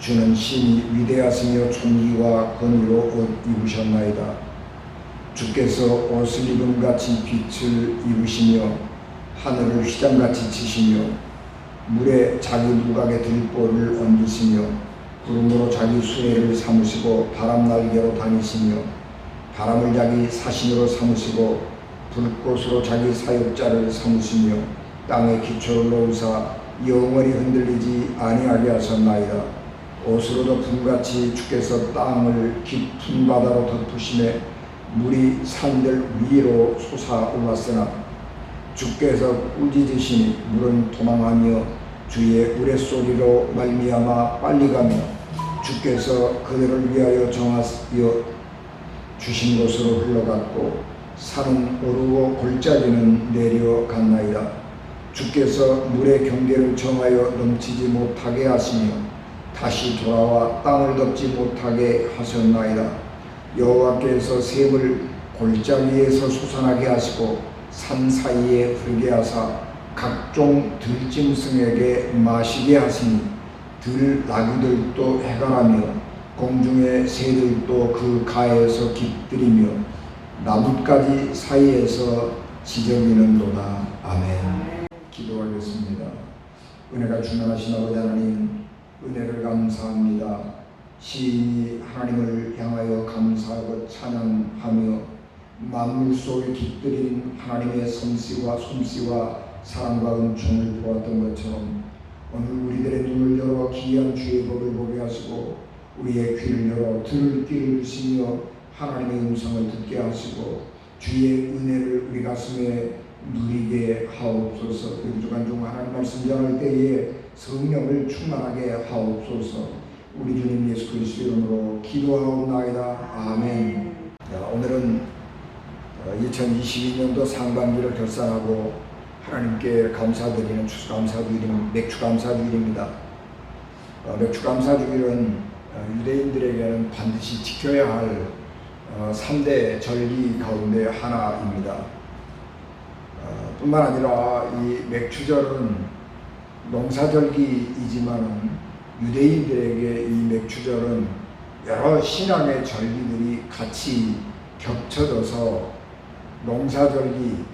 주는 심히 위대하시며 존귀와 권위로 옷 입으셨나이다. 주께서 옷을 입음같이 빛을 입으시며 하늘을 휘장같이 치시며 물에 자기 누각의 들보를 얹으시며 구름으로 자기 수레를 삼으시고 바람 날개로 다니시며 바람을 자기 사신으로 삼으시고 불꽃으로 자기 사역자를 삼으시며 땅에 기초를 놓으사 영원히 흔들리지 아니하게 하셨나이다. 옷으로도 불같이 주께서 땅을 깊은 바다로 덮으시매 물이 산들 위로 솟아올랐으나 주께서 꾸짖으시니 물은 도망하며 주의 우레소리로 말미암아 빨리 가며 주께서 그들을 위하여 정하여 주신 곳으로 흘러갔고 산은 오르고 골짜기는 내려갔나이다. 주께서 물의 경계를 정하여 넘치지 못하게 하시며 다시 돌아와 땅을 덮지 못하게 하셨나이다. 여호와께서 샘을 골짜기에서 솟아나게 하시고 산 사이에 흐르게 하사 각종 들짐승에게 마시게 하시니 들나귀들도 해갈하며 공중의 새들도 그 가에서 깃들이며 나뭇가지 사이에서 지저귀는도다. 아멘. 기도하겠습니다. 은혜가 충만하신 아버지 하나님, 은혜를 감사합니다. 시인이 하나님을 향하여 감사하고 찬양하며 만물 속에 깃들인 하나님의 솜씨와 사랑과 은총을 보았던 것처럼 오늘 우리들의 눈을 열어 기이한 주의 법을 보게 하시고 우리의 귀를 열어 들을 귀를 주시며 하나님의 음성을 듣게 하시고 주의 은혜를 우리 가슴에 누리게 하옵소서. 이 주간 중 하나님 말씀 전할 때에 성령을 충만하게 하옵소서. 우리 주님 예수 그리스도 이름으로 기도하옵나이다. 아멘. 오늘은 2022년도 상반기를 결산하고 하나님께 감사드리는 추수감사주일인 맥주감사주일입니다. 맥주감사주일은 유대인들에게는 반드시 지켜야 할 3대 절기 가운데 하나입니다. 뿐만 아니라 이 맥주절은 농사절기이지만 유대인들에게 이 맥주절은 여러 신앙의 절기들이 같이 겹쳐져서 농사절기,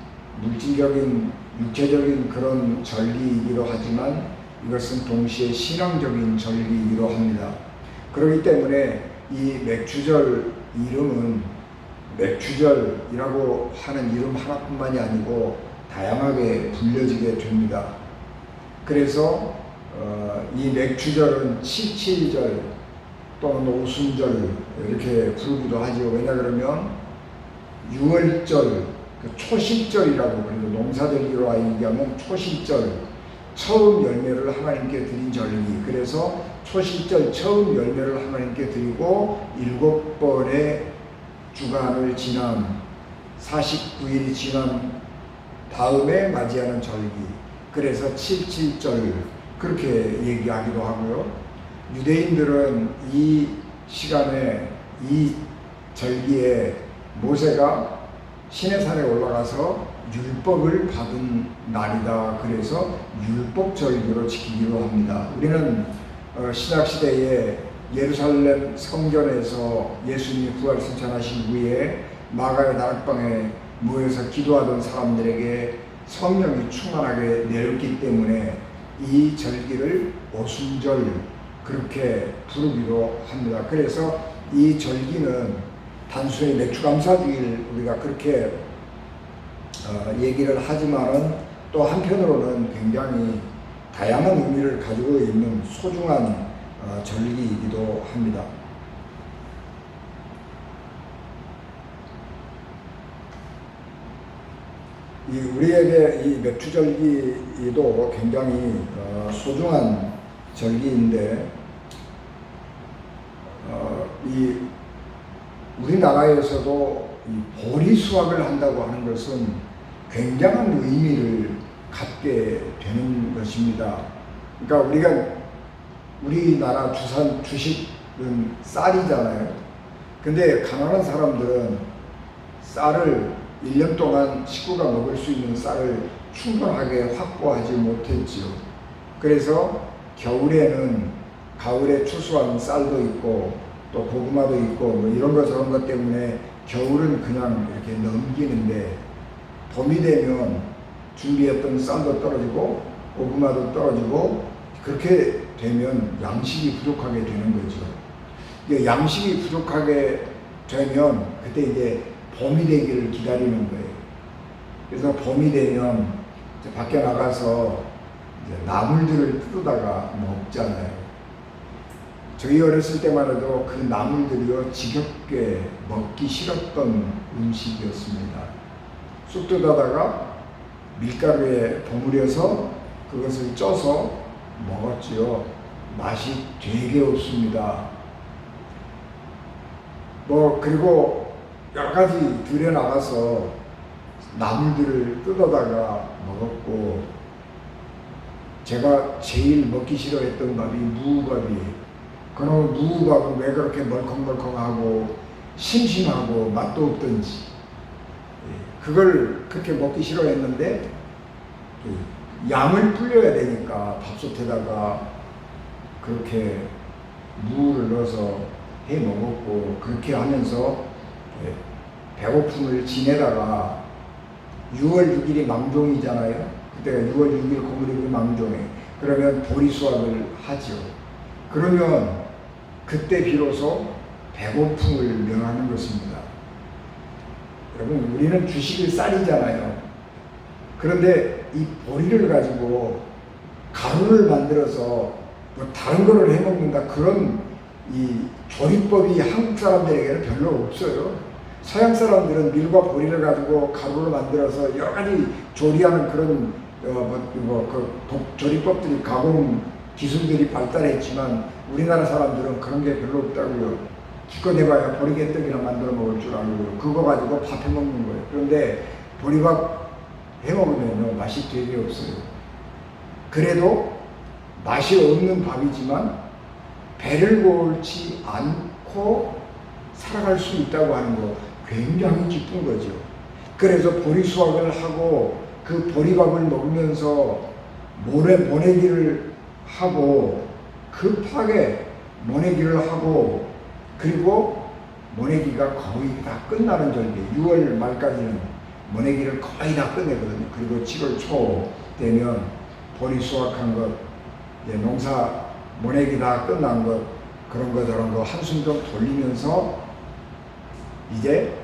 물질적인 육체적인 그런 절기이기도 하지만 이것은 동시에 신앙적인 절기이기도 합니다. 그렇기 때문에 이 맥주절 이름은 맥주절이라고 하는 이름 하나뿐만이 아니고 다양하게 불려지게 됩니다. 그래서 이 맥주절은 칠칠절 또는 오순절 이렇게 부르기도 하죠. 왜냐 그러면 6월절, 초실절이라고 그래도 농사절기로 얘기하면 초실절, 처음 열매를 하나님께 드린 절기. 그래서 초실절 처음 열매를 하나님께 드리고 7번의 주간을 지난 49일이 지난 다음에 맞이하는 절기. 그래서 칠칠절 그렇게 얘기하기도 하고요. 유대인들은 이 시간에 이 절기에 모세가 시내산에 올라가서 율법을 받은 날이다. 그래서 율법절기로 지키기도 합니다. 우리는 신약시대에 예루살렘 성전에서 예수님이 부활승천하신 후에 마가의 다락방에 모여서 기도하던 사람들에게 성령이 충만하게 내렸기 때문에 이 절기를 오순절 그렇게 부르기도 합니다. 그래서 이 절기는 단순히 맥주감사주일 우리가 그렇게 얘기를 하지만은 또 한편으로는 굉장히 다양한 의미를 가지고 있는 소중한 절기이기도 합니다. 우리에게 이 맥주절기도 굉장히 소중한 절기인데 우리나라에서도 이 보리 수확을 한다고 하는 것은 굉장한 의미를 갖게 되는 것입니다. 그러니까 우리나라 주식은 쌀이잖아요. 근데 가난한 사람들은 쌀을 1년 동안 식구가 먹을 수 있는 쌀을 충분하게 확보하지 못했지요. 그래서 겨울에는 가을에 추수한 쌀도 있고 또 고구마도 있고 뭐 이런 것 저런 것 때문에 겨울은 그냥 이렇게 넘기는데 봄이 되면 준비했던 쌀도 떨어지고 고구마도 떨어지고 그렇게 되면 양식이 부족하게 되는 거죠. 양식이 부족하게 되면 그때 이제 봄이 되기를 기다리는 거예요. 그래서 봄이 되면 이제 밖에 나가서 이제 나물들을 뜯어다가 먹잖아요. 저희 어렸을 때만 해도 그 나물들이요 지겹게 먹기 싫었던 음식이었습니다. 쑥 뜯어다가 밀가루에 버무려서 그것을 쪄서 먹었지요. 맛이 되게 없습니다. 그리고 여러 가지 들에 나가서 나물들을 뜯어다가 먹었고, 제가 제일 먹기 싫어했던 밥이 무밥이에요. 그럼 무밥은 왜 그렇게 멀컹멀컹하고 심심하고 맛도 없던지 그걸 그렇게 먹기 싫어했는데 양을 불려야 되니까 밥솥에다가 그렇게 무를 넣어서 해 먹었고, 그렇게 하면서 배고픔을 지내다가 6월 6일이 망종이잖아요. 그때가 6월 6일 고무리고 망종에 그러면 보리 수확을 하죠. 그러면 그때 비로소 배고픔을 명하는 것입니다. 여러분, 우리는 주식을 쌀이잖아요. 그런데 이 보리를 가지고 가루를 만들어서 뭐 다른 거를 해먹는다, 그런 이 조리법이 한국 사람들에게는 별로 없어요. 서양 사람들은 밀과 보리를 가지고 가루를 만들어서 여러 가지 조리하는 그런 조리법들이, 가공 기술들이 발달했지만 우리나라 사람들은 그런 게 별로 없다고요. 기껏 해봐야 보리개떡이나 만들어 먹을 줄 알고 그거 가지고 밥 해 먹는 거예요. 그런데 보리밥 해 먹으면 맛이 되게 없어요. 그래도 맛이 없는 밥이지만 배를 고르지 않고 살아갈 수 있다고 하는 거 굉장히 기쁜 거죠. 그래서 보리 수확을 하고 그 보리밥을 먹으면서 모내기를 하고, 급하게 모내기를 하고, 그리고 모내기가 거의 다 끝나는 절기, 6월 말까지는 모내기를 거의 다 끝내거든요. 그리고 7월 초 되면 보리 수확한 것, 농사 모내기 다 끝난 것, 그런 거 저런 거 한숨 좀 돌리면서 이제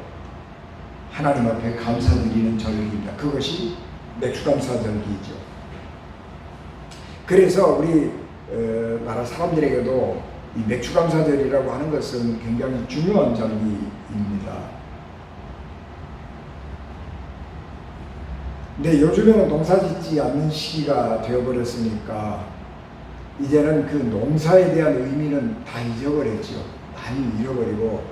하나님 앞에 감사드리는 절기입니다. 그것이 맥주감사절기이죠. 그래서 우리 나라 사람들에게도 이 맥주감사절이라고 하는 것은 굉장히 중요한 절기입니다. 근데 요즘에는 농사 짓지 않는 시기가 되어버렸으니까 이제는 그 농사에 대한 의미는 다 잊어버렸죠. 많이 잃어버리고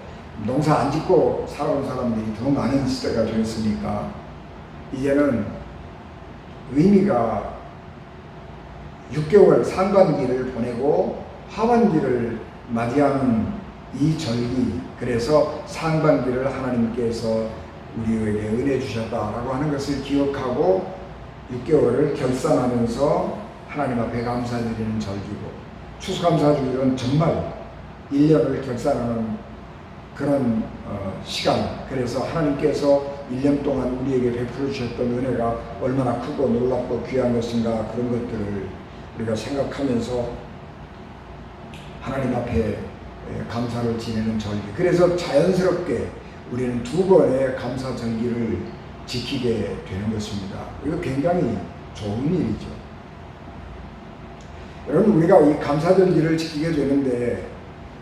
농사 안 짓고 살아온 사람들이 더 많은 시대가 되었으니까 이제는 의미가 6개월 상반기를 보내고 하반기를 맞이하는 이 절기, 그래서 상반기를 하나님께서 우리에게 은혜 주셨다라고 하는 것을 기억하고 6개월을 결산하면서 하나님 앞에 감사드리는 절기고, 추수감사주일은 정말 1년을 결산하는 그런 시간, 그래서 하나님께서 1년 동안 우리에게 베풀어 주셨던 은혜가 얼마나 크고 놀랍고 귀한 것인가, 그런 것들을 우리가 생각하면서 하나님 앞에 감사를 지내는 절기. 그래서 자연스럽게 우리는 2번의 감사 절기를 지키게 되는 것입니다. 이거 굉장히 좋은 일이죠. 여러분, 우리가 이 감사 절기를 지키게 되는데,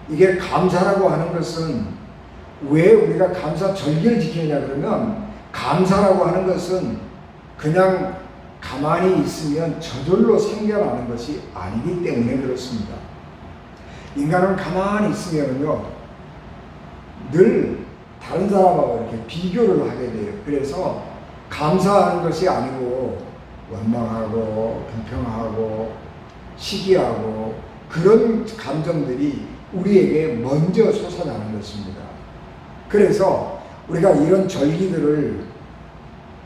이게 감사라고 하는 것은 왜 우리가 감사 절기를 지키느냐 그러면, 감사라고 하는 것은 그냥 가만히 있으면 저절로 생겨나는 것이 아니기 때문에 그렇습니다. 인간은 가만히 있으면요 늘 다른 사람하고 이렇게 비교를 하게 돼요. 그래서 감사하는 것이 아니고 원망하고 불평하고 시기하고 그런 감정들이 우리에게 먼저 솟아나는 것입니다. 그래서 우리가 이런 절기들을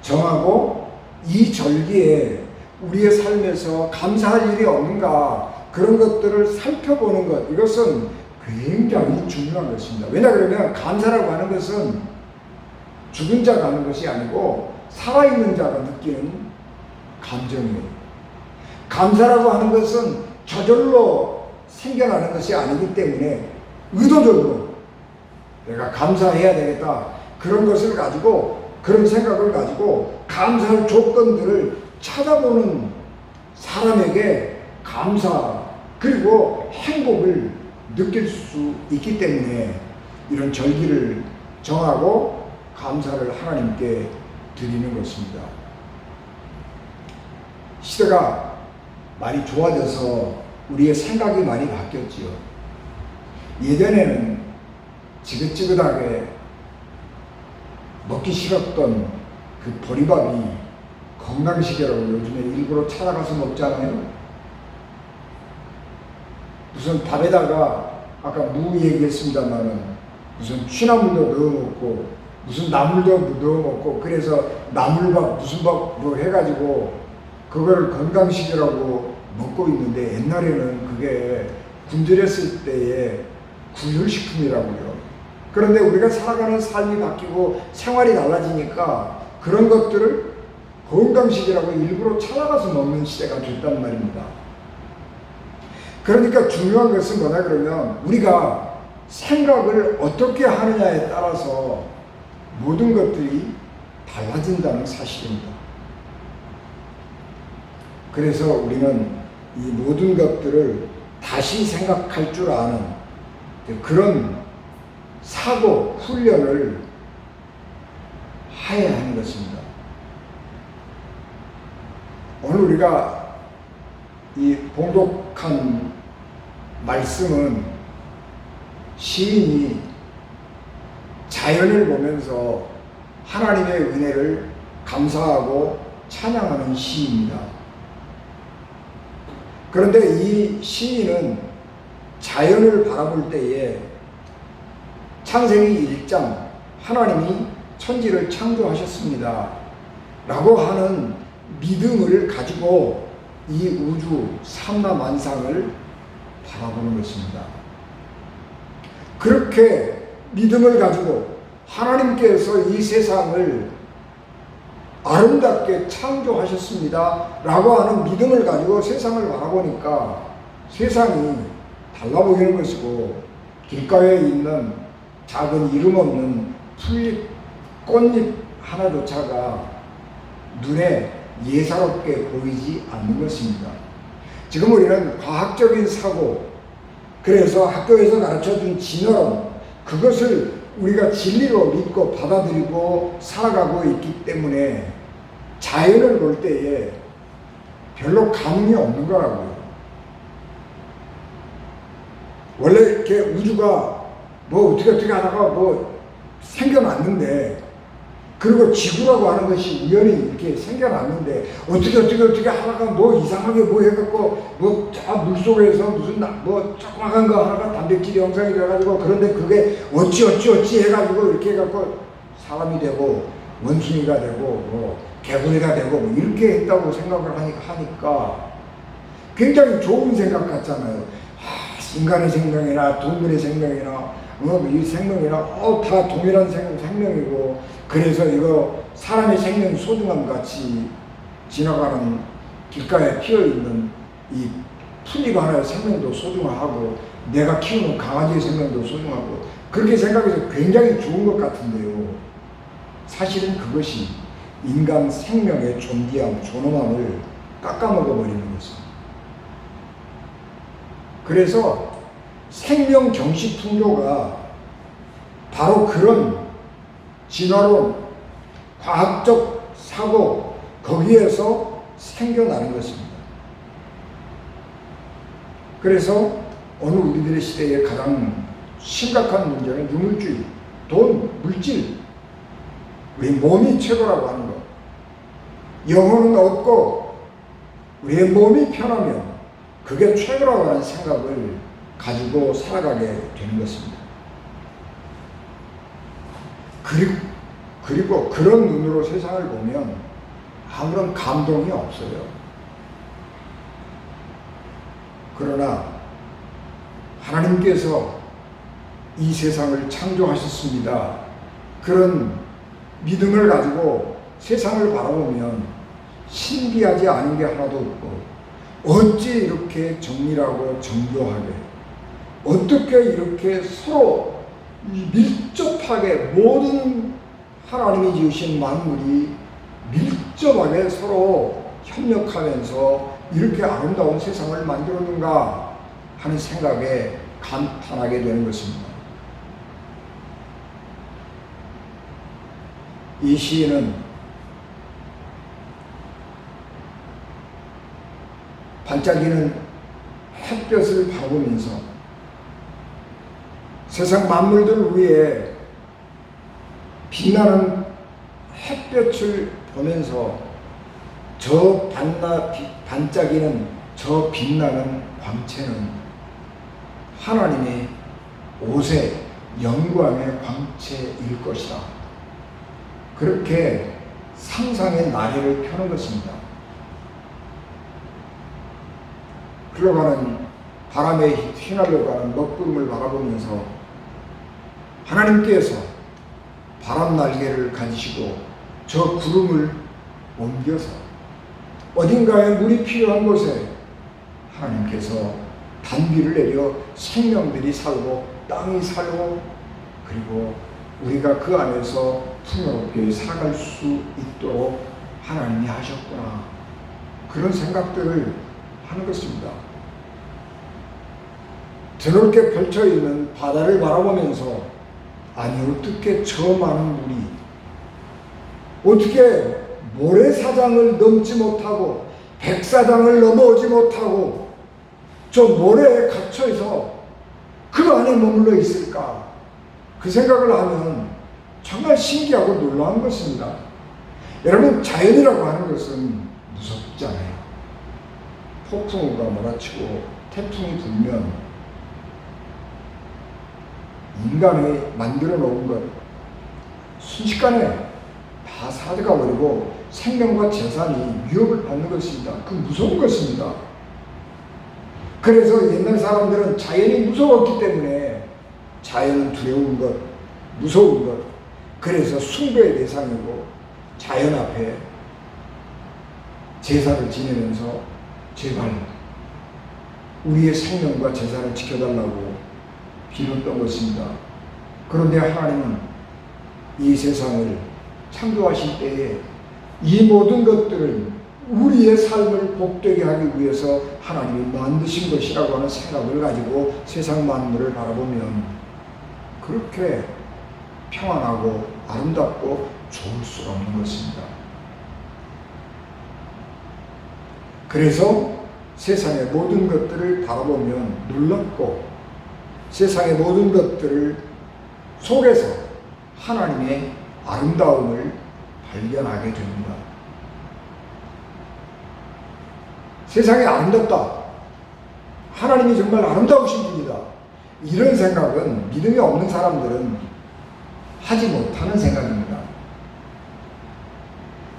정하고 이 절기에 우리의 삶에서 감사할 일이 없는가, 그런 것들을 살펴보는 것, 이것은 굉장히 중요한 것입니다. 왜냐 그러면 감사라고 하는 것은 죽은 자가 하는 것이 아니고 살아있는 자가 느끼는 감정이에요. 감사라고 하는 것은 저절로 생겨나는 것이 아니기 때문에 의도적으로 내가 감사해야 되겠다, 그런 것을 가지고, 그런 생각을 가지고 감사할 조건들을 찾아보는 사람에게 감사 그리고 행복을 느낄 수 있기 때문에 이런 절기를 정하고 감사를 하나님께 드리는 것입니다. 시대가 많이 좋아져서 우리의 생각이 많이 바뀌었지요. 예전에는 지긋지긋하게 먹기 싫었던 그 보리밥이 건강식이라고 요즘에 일부러 찾아가서 먹잖아요. 무슨 밥에다가 아까 무 얘기했습니다만은 무슨 취나물도 넣어 먹고 무슨 나물도 넣어 먹고, 그래서 나물밥 무슨 밥 뭐 해가지고 그거를 건강식이라고 먹고 있는데, 옛날에는 그게 굶주렸을 때의 구휼식품이라고요. 그런데 우리가 살아가는 삶이 바뀌고 생활이 달라지니까 그런 것들을 건강식이라고 일부러 찾아가서 먹는 시대가 됐단 말입니다. 그러니까 중요한 것은 뭐냐 그러면 우리가 생각을 어떻게 하느냐에 따라서 모든 것들이 달라진다는 사실입니다. 그래서 우리는 이 모든 것들을 다시 생각할 줄 아는 그런 사고 훈련을 해야 하는 것입니다. 오늘 우리가 이 봉독한 말씀은 시인이 자연을 보면서 하나님의 은혜를 감사하고 찬양하는 시입니다. 그런데 이 시인은 자연을 바라볼 때에 창세기 1장 하나님이 천지를 창조하셨습니다 라고 하는 믿음을 가지고 이 우주 삼라만상을 바라보는 것입니다. 그렇게 믿음을 가지고 하나님께서 이 세상을 아름답게 창조하셨습니다 라고 하는 믿음을 가지고 세상을 바라보니까 세상이 달라 보이는 것이고, 길가에 있는 작은 이름 없는 풀잎, 꽃잎 하나조차가 눈에 예사롭게 보이지 않는 것입니다. 지금 우리는 과학적인 사고, 그래서 학교에서 가르쳐준 진화론, 그것을 우리가 진리로 믿고 받아들이고 살아가고 있기 때문에 자연을 볼 때에 별로 감흥이 없는 거라고요. 원래 이렇게 우주가 뭐 어떻게 하다가 뭐 생겨났는데, 그리고 지구라고 하는 것이 우연히 이렇게 생겨났는데 어떻게 하다가 뭐 이상하게 뭐 해갖고 뭐 저 물속에서 무슨 뭐 조그마한 거 하나가 단백질 형성이 돼가지고, 그런데 그게 어찌 해가지고 이렇게 해갖고 사람이 되고 원숭이가 되고 뭐 개구리가 되고 뭐 이렇게 했다고 생각을 하니까 굉장히 좋은 생각 같잖아요. 인간의 생명이나 동물의 생명이나 이 생명이나 다 동일한 생명이고, 그래서 이거 사람의 생명 소중함 같이 지나가는 길가에 피어있는 이 풀잎 하나의 생명도 소중하고, 내가 키우는 강아지의 생명도 소중하고, 그렇게 생각해서 굉장히 좋은 것 같은데요. 사실은 그것이 인간 생명의 존귀함, 존엄함을 깎아먹어버리는 것입니다. 그래서 생명 정식 풍조가 바로 그런 진화론, 과학적 사고, 거기에서 생겨나는 것입니다. 그래서 오늘 우리들의 시대의 가장 심각한 문제는 유물주의, 돈, 물질, 우리 몸이 최고라고 하는 것. 영혼은 없고 우리의 몸이 편하면 그게 최고라고 하는 생각을 가지고 살아가게 되는 것입니다. 그리고 그런 눈으로 세상을 보면 아무런 감동이 없어요. 그러나 하나님께서 이 세상을 창조하셨습니다. 그런 믿음을 가지고 세상을 바라보면 신기하지 않은 게 하나도 없고, 어찌 이렇게 정밀하고 정교하게, 어떻게 이렇게 서로 밀접하게 모든 하나님이 지으신 만물이 밀접하게 서로 협력하면서 이렇게 아름다운 세상을 만들었는가 하는 생각에 감탄하게 되는 것입니다. 이 시인은 반짝이는 햇볕을 바라보면서 세상 만물들 위에 빛나는 햇볕을 보면서 저 반짝이는 저 빛나는 광채는 하나님의 옷의 영광의 광채일 것이다. 그렇게 상상의 나래를 펴는 것입니다. 흘러가는 바람에 휘날려가는 먹구름을 바라보면서 하나님께서 바람 날개를 가지시고 저 구름을 옮겨서 어딘가에 물이 필요한 곳에 하나님께서 단비를 내려 생명들이 살고 땅이 살고, 그리고 우리가 그 안에서 풍요롭게 살아갈 수 있도록 하나님이 하셨구나, 그런 생각들을 하는 것입니다. 드넓게 펼쳐있는 바다를 바라보면서 아니 어떻게 저 많은 물이, 어떻게 모래사장을 넘지 못하고 백사장을 넘어오지 못하고 저 모래에 갇혀서 그 안에 머물러 있을까, 그 생각을 하면 정말 신기하고 놀라운 것입니다. 여러분, 자연이라고 하는 것은 무섭잖아요. 폭풍우가 몰아치고 태풍이 불면 인간이 만들어 놓은 것 순식간에 다 사라져가 버리고 생명과 재산이 위협을 받는 것입니다. 그 무서운 것입니다. 그래서 옛날 사람들은 자연이 무서웠기 때문에 자연은 두려운 것, 무서운 것, 그래서 숭배의 대상이고 자연 앞에 제사를 지내면서 제발 우리의 생명과 재산을 지켜달라고 빌었던 것입니다. 그런데 하나님은 이 세상을 창조하실 때에 이 모든 것들을 우리의 삶을 복되게 하기 위해서 하나님이 만드신 것이라고 하는 생각을 가지고 세상 만물을 바라보면 그렇게 평안하고 아름답고 좋을 수가 없는 것입니다. 그래서 세상의 모든 것들을 바라보면 놀랍고 세상의 모든 것들을 속에서 하나님의 아름다움을 발견하게 됩니다. 세상이 아름답다, 하나님이 정말 아름다우신 분이다, 이런 생각은 믿음이 없는 사람들은 하지 못하는 생각입니다.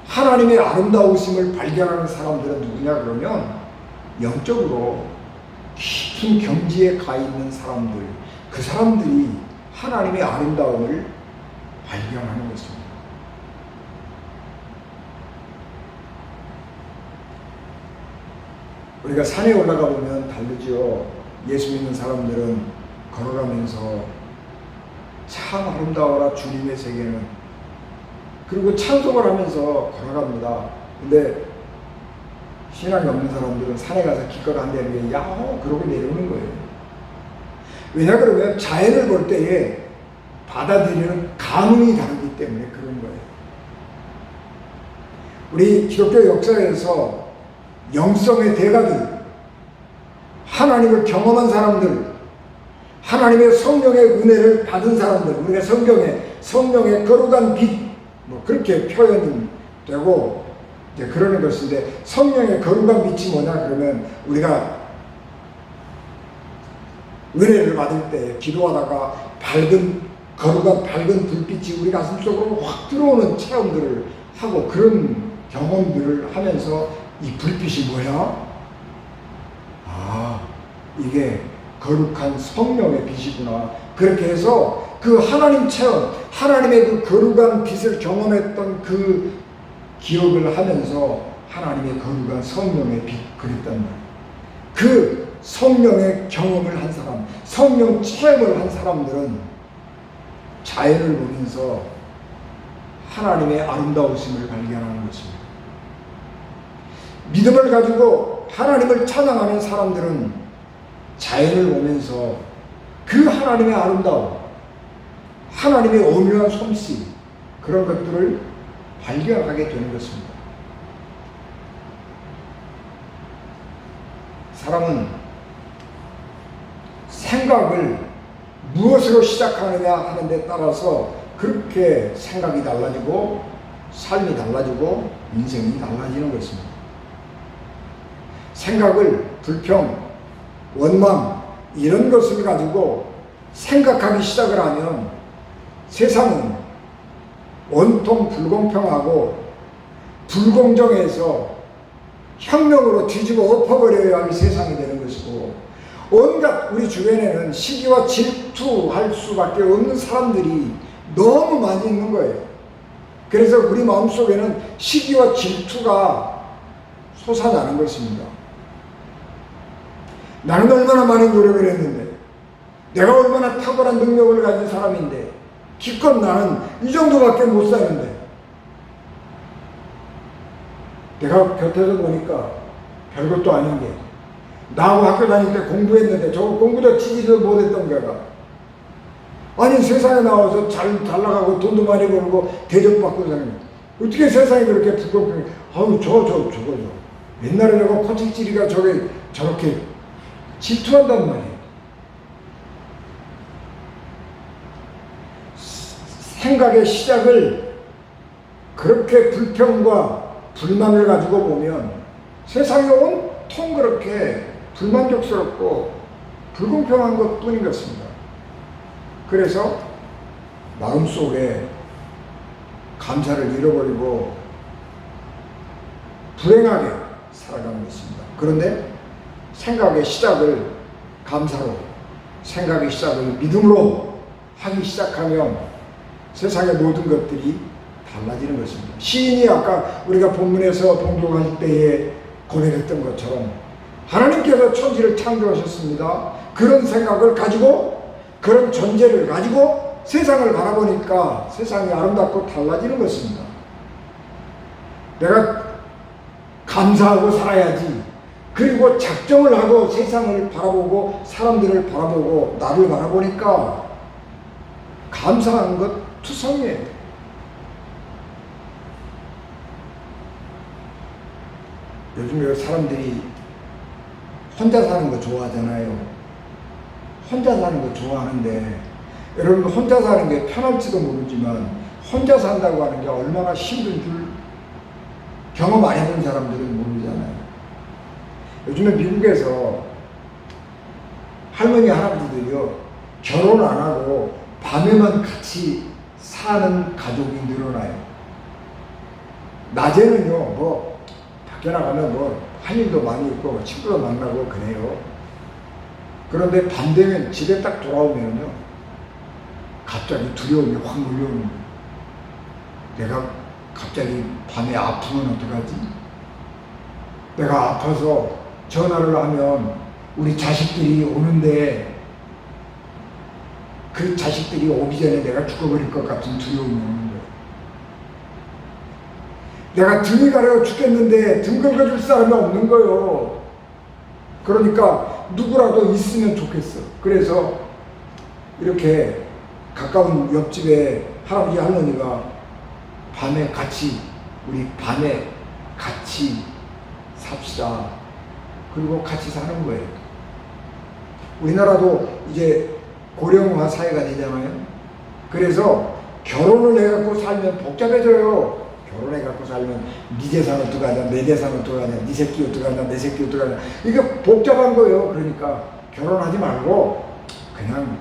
하나님의 아름다우심을 발견하는 사람들은 누구냐 그러면 영적으로 깊은 경지에 가 있는 사람들, 그 사람들이 하나님의 아름다움을 발견하는 것입니다. 우리가 산에 올라가 보면 다르죠. 예수 믿는 사람들은 걸어가면서 참 아름다워라 주님의 세계는, 그리고 찬송을 하면서 걸어갑니다. 근데 신앙이 없는 사람들은 산에 가서 기껏 한다는 야호 그러고 내려오는 거예요. 왜냐 그러면 자연을 볼 때에 받아들이는 감흥이 다르기 때문에 그런 거예요. 우리 기독교 역사에서 영성의 대가들, 하나님을 경험한 사람들, 하나님의 성령의 은혜를 받은 사람들, 우리가 성령의 거룩한 빛, 뭐 그렇게 표현이 되고 이제 그러는 것인데, 성령의 거룩한 빛이 뭐냐 그러면 우리가 은혜를 받을 때 기도하다가 거룩한 밝은 불빛이 우리 가슴 속으로 확 들어오는 체험들을 하고 그런 경험들을 하면서 이 불빛이 뭐야? 아, 이게 거룩한 성령의 빛이구나. 그렇게 해서 그 하나님 체험, 하나님의 그 거룩한 빛을 경험했던 그 기억을 하면서 하나님의 거룩한 성령의 빛 그랬단 말이에요. 그 성령의 경험을 한 사람, 성령 체험을 한 사람들은 자연을 보면서 하나님의 아름다우심을 발견하는 것입니다. 믿음을 가지고 하나님을 찬양하는 사람들은 자연을 보면서 그 하나님의 아름다움, 하나님의 오묘한 솜씨, 그런 것들을 발견하게 되는 것입니다. 사람은 생각을 무엇으로 시작하느냐 하는 데 따라서 그렇게 생각이 달라지고 삶이 달라지고 인생이 달라지는 것입니다. 생각을 불평, 원망 이런 것을 가지고 생각하기 시작을 하면 세상은 온통 불공평하고 불공정해서 혁명으로 뒤집어 엎어버려야 할 세상이 되는 것이고, 온갖 우리 주변에는 시기와 질투할 수밖에 없는 사람들이 너무 많이 있는 거예요. 그래서 우리 마음속에는 시기와 질투가 솟아나는 것입니다. 나는 얼마나 많은 노력을 했는데, 내가 얼마나 탁월한 능력을 가진 사람인데, 기껏 나는 이 정도밖에 못 사는데, 내가 곁에서 보니까 별것도 아닌 게, 나하고 학교 다닐 때 공부했는데 저거 공부도 치지도 못했던 거가, 아니 세상에 나와서 잘 나가고 돈도 많이 벌고 대접받고 사는 거, 어떻게 세상이 그렇게 불공평해? 아유 저거 옛날에 내가 코치찌리가 저렇게 질투한단 말이에요. 생각의 시작을 그렇게 불평과 불만을 가지고 보면 세상이 온통 그렇게 불만족스럽고 불공평한 것뿐인 것입니다. 그래서 마음속에 감사를 잃어버리고 불행하게 살아가는 것입니다. 그런데 생각의 시작을 감사로, 생각의 시작을 믿음으로 하기 시작하면 세상의 모든 것들이 달라지는 것입니다. 시인이 아까 우리가 본문에서 봉독할 때에 고백했던 것처럼 하나님께서 천지를 창조하셨습니다. 그런 생각을 가지고, 그런 존재를 가지고 세상을 바라보니까 세상이 아름답고 달라지는 것입니다. 내가 감사하고 살아야지, 그리고 작정을 하고 세상을 바라보고 사람들을 바라보고 나를 바라보니까 감사하는 것 투성이에요. 요즘 사람들이 혼자 사는 거 좋아하잖아요. 혼자 사는 거 좋아하는데, 여러분 혼자 사는 게 편할지도 모르지만 혼자 산다고 하는 게 얼마나 힘든 줄 경험 안 해본 사람들은 모르잖아요. 요즘에 미국에서 할머니 할아버지들이요, 결혼 안 하고 밤에만 같이 사는 가족이 늘어나요. 낮에는요 뭐 밖에 나가면 뭐 할 일도 많이 있고 친구도 만나고 그래요. 그런데 밤 되면 집에 딱 돌아오면요 갑자기 두려움이 확 몰려오는 거예요. 내가 갑자기 밤에 아프면 어떡하지? 내가 아파서 전화를 하면 우리 자식들이 오는데 그 자식들이 오기 전에 내가 죽어버릴 것 같은 두려움이 오는 거예요. 내가 등이 가려워 죽겠는데 등 긁어줄 사람이 없는 거예요. 그러니까 누구라도 있으면 좋겠어. 그래서 이렇게 가까운 옆집에 할아버지 할머니가 밤에 같이, 우리 밤에 같이 삽시다. 그리고 같이 사는 거예요. 우리나라도 이제 고령화 사회가 되잖아요. 그래서 결혼을 해갖고 살면 복잡해져요. 결혼해갖고 살면 네 재산 어떡하냐, 내 재산 어떡하냐, 네 새끼 어떡하냐, 내 새끼 어떡하냐, 이게 복잡한 거예요. 그러니까 결혼하지 말고 그냥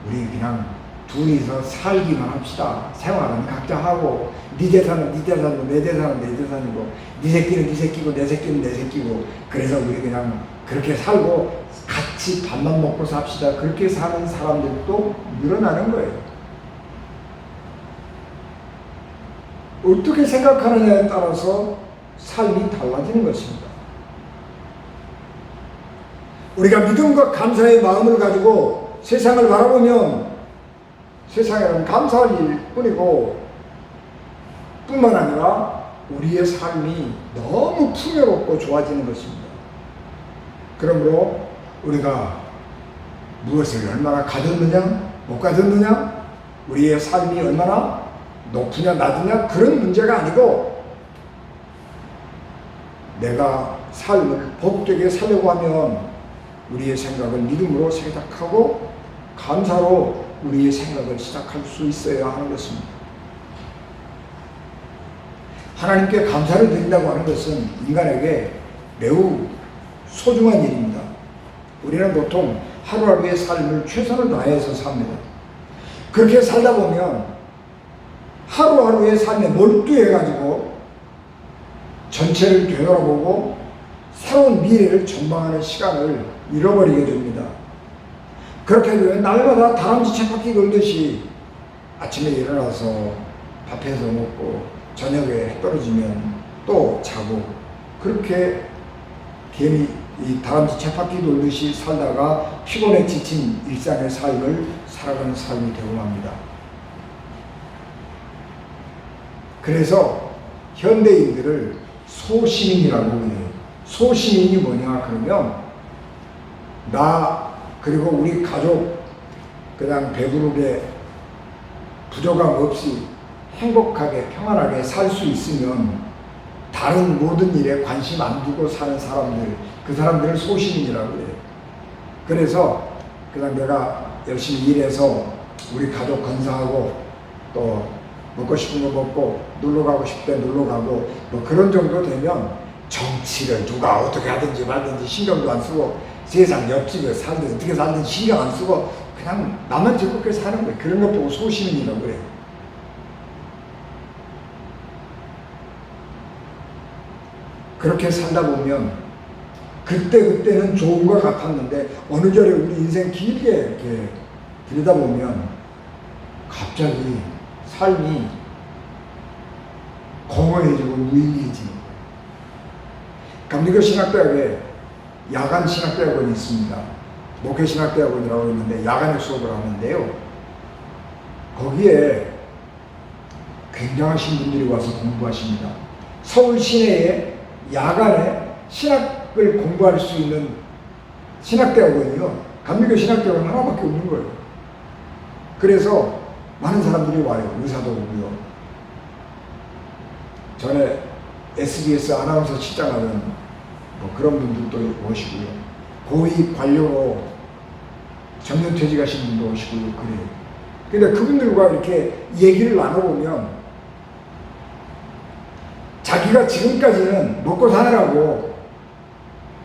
우리 그냥 둘이서 살기만 합시다. 생활은 각자 하고, 네 재산은 네 재산이고 내 재산은 내 재산이고, 네 새끼는 네 새끼고 내 새끼는 내 새끼고, 그래서 우리 그냥 그렇게 살고 같이 같이 밥만 먹고 삽시다. 그렇게 사는 사람들도 늘어나는 거예요. 어떻게 생각하느냐에 따라서 삶이 달라지는 것입니다. 우리가 믿음과 감사의 마음을 가지고 세상을 바라보면 세상에는 감사할 일뿐이고 뿐만 아니라 우리의 삶이 너무 풍요롭고 좋아지는 것입니다. 그러므로 우리가 무엇을 얼마나 가졌느냐 못 가졌느냐 우리의 삶이 얼마나 높으냐 낮으냐 그런 문제가 아니고 내가 삶을 복되게 살려고 하면 우리의 생각을 믿음으로 시작하고 감사로 우리의 생각을 시작할 수 있어야 하는 것입니다. 하나님께 감사를 드린다고 하는 것은 인간에게 매우 소중한 일입니다. 우리는 보통 하루하루의 삶을 최선을 다해서 삽니다. 그렇게 살다 보면 하루하루의 삶에 몰두해가지고 전체를 되돌아보고 새로운 미래를 전망하는 시간을 잃어버리게 됩니다. 그렇게 되면 날마다 다람쥐 쳇바퀴 돌듯이 아침에 일어나서 밥해서 먹고 저녁에 해 떨어지면 또 자고 그렇게 괜히 이 다람쥐 쳇바퀴 돌듯이 살다가 피곤에 지친 일상의 삶을 살아가는 삶이 되고 맙니다. 그래서 현대인들을 소시민이라고 해요. 소시민이 뭐냐 그러면 나 그리고 우리 가족 그냥 배부르게 부족함 없이 행복하게 평안하게 살 수 있으면 다른 모든 일에 관심 안 두고 사는 사람들 그 사람들을 소시민이라고 해요. 그래서 그냥 내가 열심히 일해서 우리 가족 건사하고 또 먹고 싶은 거 먹고 놀러 가고 싶을 때 놀러 가고 뭐 그런 정도 되면 정치를 누가 어떻게 하든지 말든지 신경도 안 쓰고 세상 옆집에 살든 어떻게 살든 신경 안 쓰고 그냥 나만 즐겁게 사는 거예요. 그런 것 보고 소시민이라고 그래요. 그렇게 살다 보면 그때는 좋은 것 같았는데 어느 절에 우리 인생 길게 이렇게 들여다보면 갑자기 삶이 공허해지고 무의미해지는 거예요. 감리교 신학대학에 야간 신학대학원이 있습니다. 목회 신학대학원이라고 있는데 야간에 수업을 하는데요. 거기에 굉장하신 분들이 와서 공부하십니다. 서울 시내에 야간에 신학을 공부할 수 있는 신학대학원이요. 감리교 신학대학원 하나밖에 없는 거예요. 그래서 많은 사람들이 와요. 의사도 오고요. 전에 SBS 아나운서 출장하는 뭐 그런 분들도 오시고요. 고위 관료로 정년퇴직하신 분도 오시고요. 그래요. 근데 그분들과 이렇게 얘기를 나눠보면 자기가 지금까지는 먹고 사느라고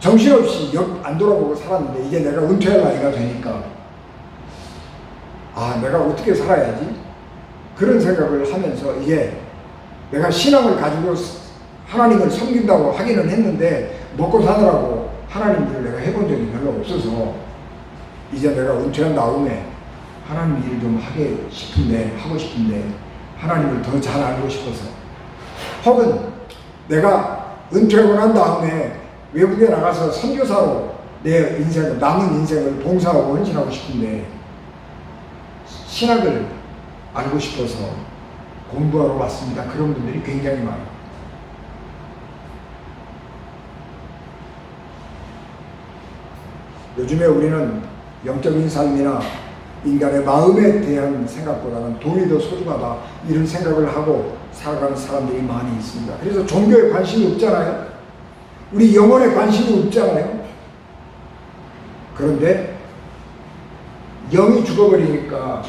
정신없이 옆 안 돌아보고 살았는데 이제 내가 은퇴할 나이가 되니까 아 내가 어떻게 살아야지? 그런 생각을 하면서 이게 내가 신앙을 가지고 하나님을 섬긴다고 하기는 했는데 먹고 사느라고 하나님 일을 내가 해본 적이 별로 없어서 이제 내가 은퇴한 다음에 하나님 일을 좀 하고 싶은데 하나님을 더 잘 알고 싶어서 혹은 내가 은퇴하고 난 다음에 외국에 나가서 선교사로 내 인생을 남은 인생을 봉사하고 헌신하고 싶은데 신학을 알고 싶어서 공부하러 왔습니다. 그런 분들이 굉장히 많아요. 요즘에 우리는 영적인 삶이나 인간의 마음에 대한 생각보다는 돈이 더 소중하다 이런 생각을 하고 살아가는 사람들이 많이 있습니다. 그래서 종교에 관심이 없잖아요. 우리 영혼에 관심이 없잖아요. 그런데 영이 죽어버리니까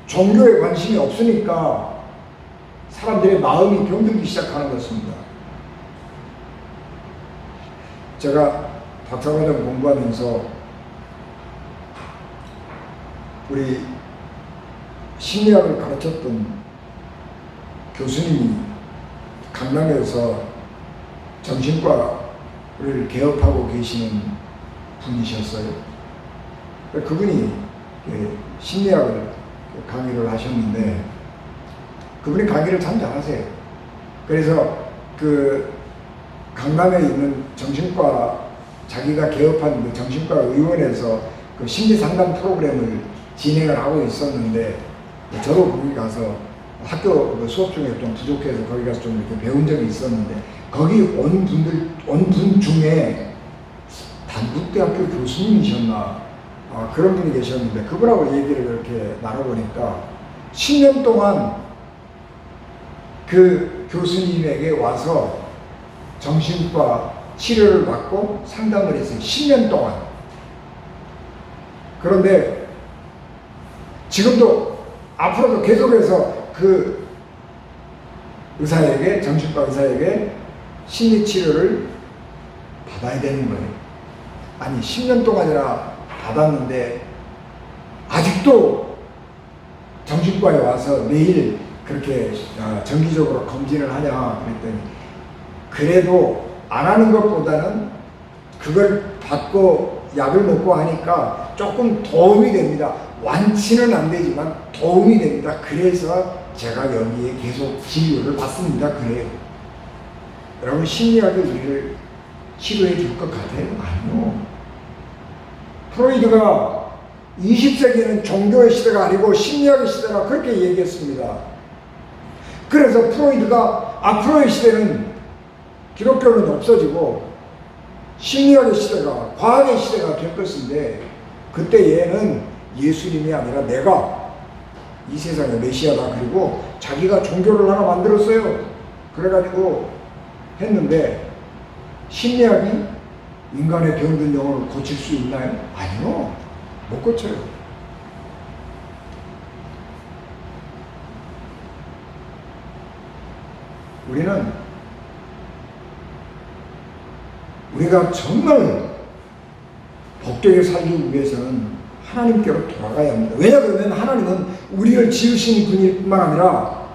종교에 관심이 없으니까 사람들의 마음이 병들기 시작하는 것입니다. 제가 박사과정 공부하면서 우리 심리학을 가르쳤던 교수님이 강남에서 정신과를 개업하고 계시는 분이셨어요. 그분이 심리학을 강의를 하셨는데 그분이 강의를 참 잘하세요. 그래서 그 강남에 있는 정신과 자기가 개업한 그 정신과 의원에서 그 심리 상담 프로그램을 진행을 하고 있었는데 저도 거기 가서 학교 수업 중에 좀 부족해서 거기 가서 좀 이렇게 배운 적이 있었는데 거기 온 분 중에 단국대학교 교수님이셨나 그런 분이 계셨는데 그분하고 얘기를 이렇게 나눠보니까 10년 동안 그 교수님에게 와서 정신과 치료를 받고 상담을 했어요. 10년 동안. 그런데 지금도 앞으로도 계속해서 그 의사에게, 정신과 의사에게 심리 치료를 받아야 되는 거예요. 아니 10년 동안이나 받았는데 아직도 정신과에 와서 매일 그렇게 정기적으로 검진을 하냐 그랬더니 그래도 안 하는 것보다는 그걸 받고 약을 먹고 하니까 조금 도움이 됩니다. 완치는 안 되지만 도움이 됩니다. 그래서 제가 여기에 계속 진료를 받습니다. 그래요. 여러분 심리학이 우리를 치료해 줄 것 같아요? 아니요. 프로이드가 20세기는 종교의 시대가 아니고 심리학의 시대라 그렇게 얘기했습니다. 그래서 프로이드가 앞으로의 시대는 기독교는 없어지고 심리학의 시대가 과학의 시대가 될 것인데 그때 얘는 예수님이 아니라 내가 이 세상의 메시아다 그리고 자기가 종교를 하나 만들었어요. 그래가지고 했는데 심리학이 인간의 병든 영혼을 고칠 수 있나요? 아니요. 못 고쳐요. 우리가 정말 복되게 살기 위해서는 하나님께로 돌아가야 합니다. 왜냐 그러면 하나님은 우리를 지으신 분일 뿐만 아니라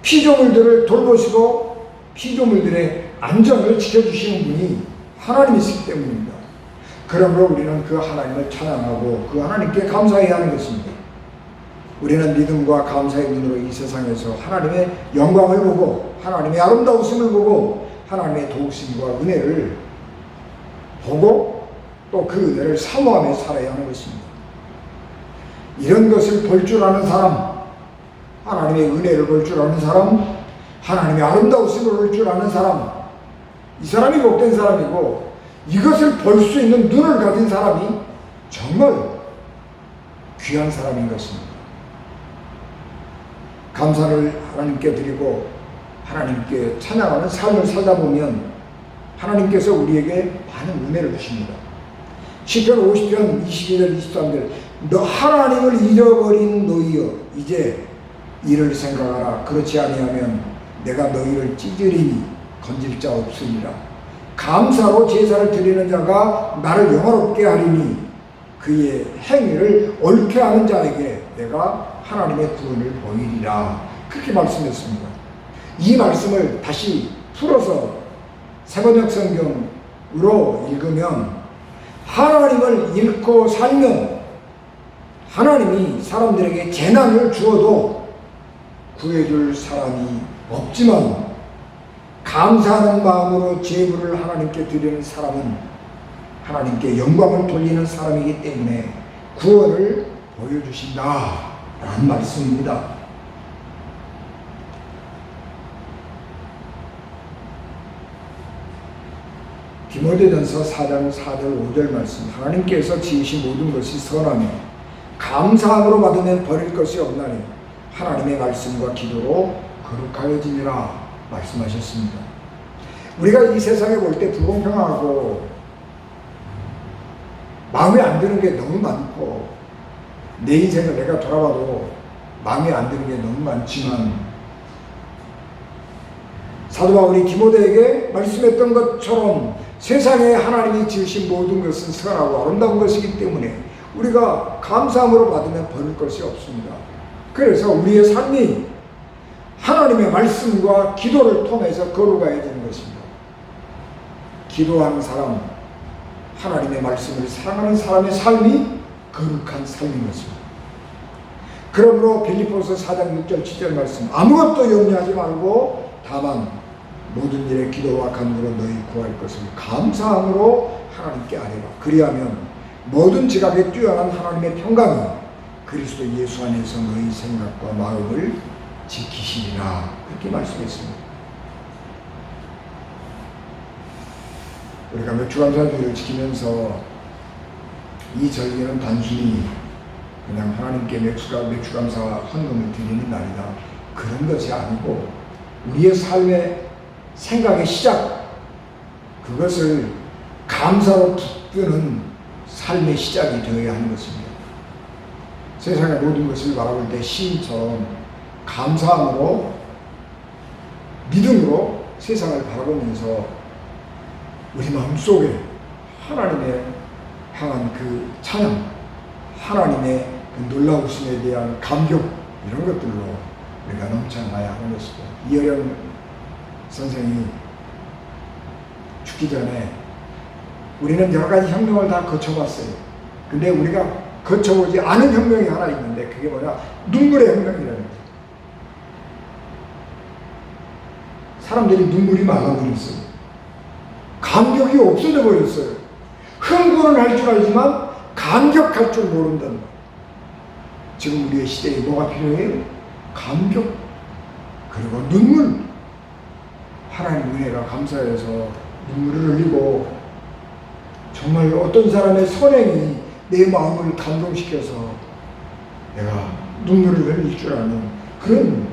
피조물들을 돌보시고 피조물들의 안전을 지켜주시는 분이 하나님이시기 때문입니다. 그러므로 우리는 그 하나님을 찬양하고 그 하나님께 감사해야 하는 것입니다. 우리는 믿음과 감사의 눈으로 이 세상에서 하나님의 영광을 보고 하나님의 아름다우심을 보고 하나님의 도우심과 은혜를 보고 또 그 은혜를 사모하며 살아야 하는 것입니다. 이런 것을 볼 줄 아는 사람, 하나님의 은혜를 볼 줄 아는 사람, 하나님의 아름다우심을 볼 줄 아는 사람, 이 사람이 복된 사람이고 이것을 볼 수 있는 눈을 가진 사람이 정말 귀한 사람인 것입니다. 감사를 하나님께 드리고 하나님께 찬양하는 삶을 살다 보면 하나님께서 우리에게 많은 은혜를 주십니다. 시편 50편 22절 23절 너 하나님을 잃어버린 너희여 이제 이를 생각하라. 그렇지 아니하면 내가 너희를 찢으리니 건질 자 없으리라. 감사로 제사를 드리는 자가 나를 영화롭게 하리니 그의 행위를 옳게 하는 자에게 내가 하나님의 구원을 보이리라. 그렇게 말씀했습니다. 이 말씀을 다시 풀어서 세번역 성경으로 읽으면 하나님을 잃고 살면 하나님이 사람들에게 재난을 주어도 구해줄 사람이 없지만 감사하는 마음으로 제물을 하나님께 드리는 사람은 하나님께 영광을 돌리는 사람이기 때문에 구원을 보여주신다 라는 말씀입니다. 디모데전서 4장 4절 5절 말씀 하나님께서 지으신 모든 것이 선하며 감사함으로 받으면 버릴 것이 없나니 하나님의 말씀과 기도로 거룩하여지니라 말씀하셨습니다. 우리가 이 세상에 볼 때 불공평하고 마음에 안 드는 게 너무 많고 내 인생을 내가 돌아봐도 마음에 안 드는 게 너무 많지만 사도 바울이 디모데에게 말씀했던 것처럼 세상에 하나님이 지으신 모든 것은 선하고 아름다운 것이기 때문에 우리가 감사함으로 받으면 버릴 것이 없습니다. 그래서 우리의 삶이 하나님의 말씀과 기도를 통해서 걸어가야 되는 것입니다. 기도하는 사람, 하나님의 말씀을 사랑하는 사람의 삶이 거룩한 삶인 것입니다. 그러므로 빌립보서 4장 6절 7절 말씀, 아무것도 염려하지 말고 다만 모든 일에 기도와 간구로 너희 구할 것을 감사함으로 하나님께 아뢰라. 그리하면 모든 지각에 뛰어난 하나님의 평강이 그리스도 예수 안에서 너희 생각과 마음을 지키시리라. 그렇게 말씀했습니다. 우리가 맥주감사주의를 지키면서 이 절기는 단순히 그냥 하나님께 맥주감사 헌금을 드리는 날이다, 그런 것이 아니고 우리의 삶의 생각의 시작, 그것을 감사로 붙드는 삶의 시작이 되어야 하는 것입니다. 세상의 모든 것을 바라볼 때 시인처럼 감사함으로, 믿음으로 세상을 바라보면서 우리 마음속에 하나님의 향한 그 찬양, 하나님의 그 놀라우심에 대한 감격, 이런 것들로 우리가 넘쳐나야 하는 것이고, 이어령 선생이 죽기 전에 우리는 여러 가지 혁명을 다 거쳐봤어요. 근데 우리가 거쳐보지 않은 혁명이 하나 있는데 그게 뭐냐? 눈물의 혁명이라는 거예요. 사람들이 눈물이 많아버렸어요. 감격이 없어져 버렸어요. 흥분은 할 줄 알지만 감격할 줄 모른다는 거예요. 지금 우리의 시대에 뭐가 필요해요? 감격, 그리고 눈물. 하나님 은혜가 감사해서 눈물을 흘리고, 정말 어떤 사람의 선행이 내 마음을 감동시켜서 내가 눈물을 흘릴 줄 아는 그런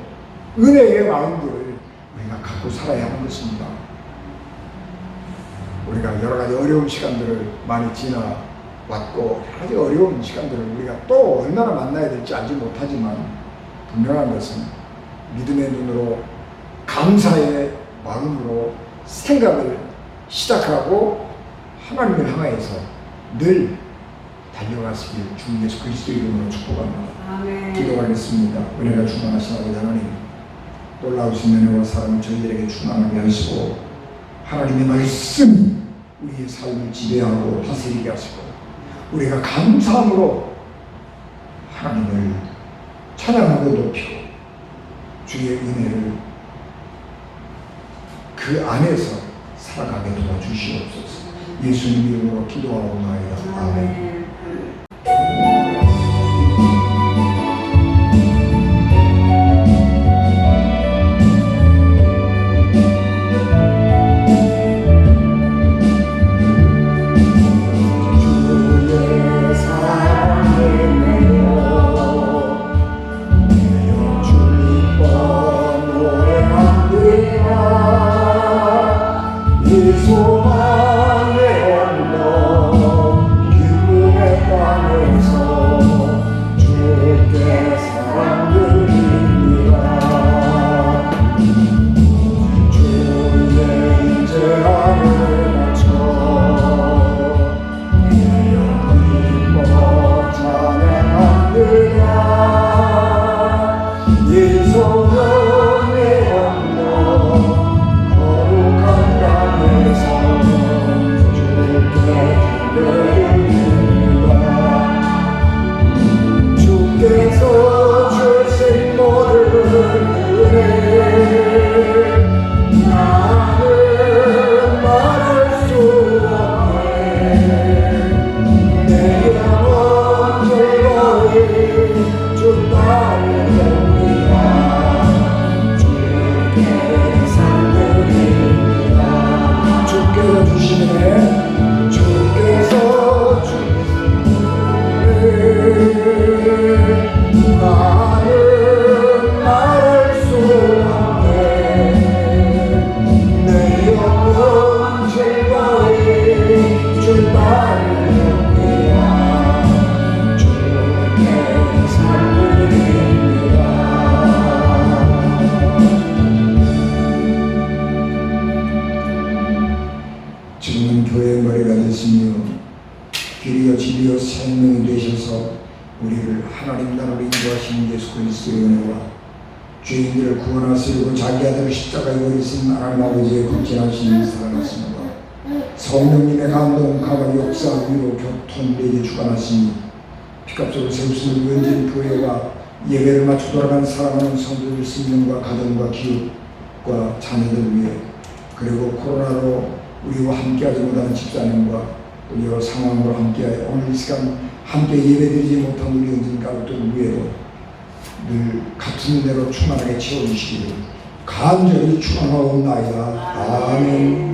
은혜의 마음들을 우리가 갖고 살아야 하는 것입니다. 우리가 여러 가지 어려운 시간들을 많이 지나왔고, 여러 가지 어려운 시간들을 우리가 또 얼마나 만나야 될지 알지 못하지만, 분명한 것은 믿음의 눈으로, 감사의 마음으로 생각을 시작하고 하나님을 향하여서 늘 달려가시길 주 예수 그리스도 이름으로 축복합니다. 아멘. 기도하겠습니다. 은혜가 충만하신 아버지 하나님, 놀라우신 은혜와 사랑을 저희들에게 충만하게 하시고, 하나님의 말씀이 우리의 삶을 지배하고 다스리게 하시고, 우리가 감사함으로 하나님을 찬양하고 높이고 주의 은혜를 그 안에서 살아가게 도와주시옵소서. 예수님 이름으로 기도하옵나이다. 아멘. 길이요 진리요 생명이 되셔서 우리를 하나님 나라로 인도하신 예수 그리스도의 은혜와 죄인들을 구원하시고 자기 아들 십자가에 오르신 하나님 아버지의 극진하신 사랑하십니다. 성령님의 감동, 가발 역사, 위로, 교통, 내게 주관하시니 피값으로 세우시는 의원진 교회와 예배를 마쳐 돌아가는 사랑하는 성도들 생명과 가정과 기업과 자녀들 위해, 그리고 코로나로 우리와 함께하지 못하는 집사님과 또 여러 상황으로 함께하여 오늘 이 시간 함께 예배드리지 못한 우리 의원진 가족들 위에도 늘 같은 은혜로 충만하게 채워주시기를 간절히 축원하옵나이다. 아멘.